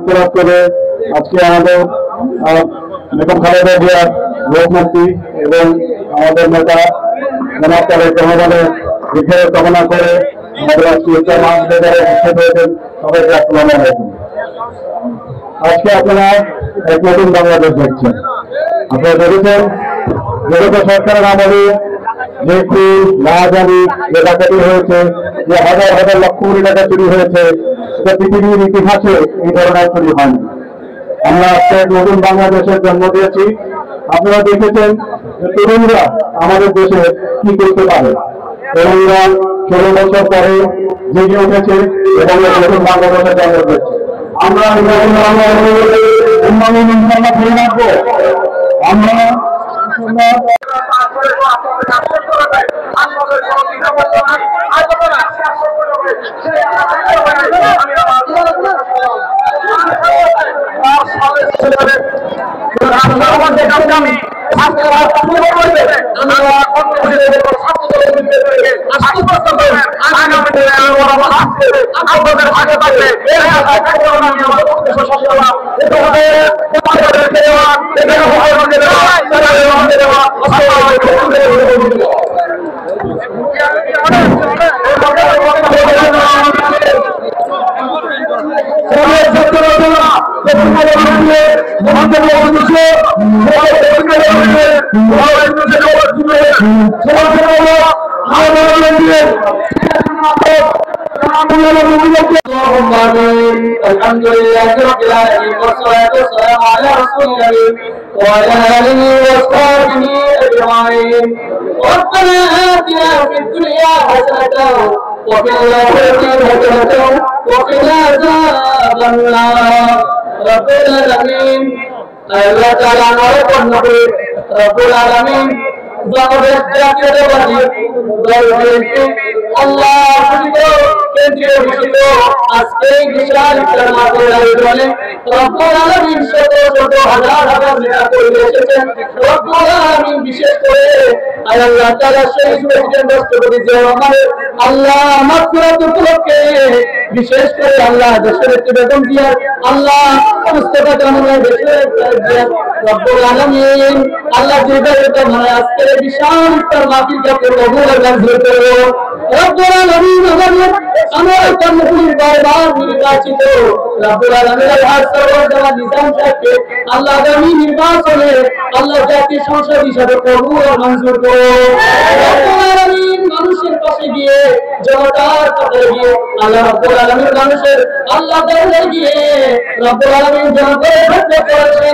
যুক্তরাজ করে আজকে আমাদের বেগম খালেদা জিয়ার রোগমুক্তি এবং আমাদের নেতা জনাব তারেক রহমানের দীর্ঘায়ু কামনা করে আমাদের আজকে ইফতার মাহফিলে উপস্থিত হয়েছেন। সবাইকে আসসালামু আলাইকুম। আজকে আপনারা এক নতুন বাংলাদেশ দেখছেন। আপনারা দেখেছেন বিগত সরকারের আমলে যে খুন রাজধানী ডাকাতি হয়েছে, যে হাজার হাজার লক্ষ কোটি টাকা চুরি হয়েছে, সেটা পৃথিবীর ইতিহাসে এই ধরনের চুরি হয়নি। আমরা আজকে এক নতুন বাংলাদেশের জন্ম দিয়েছি। আপনারা দেখেছেন যে তরুণরা আমাদের দেশে কি করতে পারে। তরুণরা 16 বছর পরে জেগে উঠেছে এবং নতুন বাংলাদেশের জন্ম দিয়েছে। আমরা ফিরে রাখবো। আমরা الحمد لله رب العالمين والصلاة والسلام على رسول الله وعلى آله وصحبه أجمعين. ربنا آتنا في الدنيا حسنة وفي الآخرة حسنة وقنا عذاب النار. رب العالمين الله تعالى نعرف النبي رب العالمين বাংলাদেশ জাতীয়তাবাদী দল বিএনপি আল্লাহ কেন্দ্রীয় ঘোষিত আজকে বিশাল ইফতার মাহফিল আয়োজনে রব্বুল আলামিন শত শত হাজার হাজার নেতা কর্মী এসেছেন। রব্বুল আলামিন বিশেষ করে আল্লাহ তাআলা শহীদ প্রেসিডেন্ট রাষ্ট্রপতি জিয়া রহমানের আল্লাহ মাগফিরাত উপলক্ষে বিশেষ করে আল্লাহ দেশের বেগম জিয়া আল্লাহ মুস্তাফা কামাল দেশের জিয়া রব্বুল আলামিন আল্লাহ যেভাবে মানে আজকের বিশাল ইফতার মাহফিলকে কবুল আর মঞ্জুর করো। রব্বুল আলামিন আমার কর্মসূচির বারবার নির্বাচিত রব্বুল আলামিন আল্লাহ নিজাম সাহেবকে আল্লাহ আগামী নির্বাচনে আল্লাহ জাতীয় সংসদ হিসাবে কবুল আর মঞ্জুর করো। রব্বুল আলামিন মানুষের পাশে গিয়ে জনতার পাশে গিয়ে আল্লাহ রব্বুল আলামিন মানুষের আল্লাহ দরবারে গিয়ে রব্বুল আলামিন জনতার ক্ষেত্রে করেছে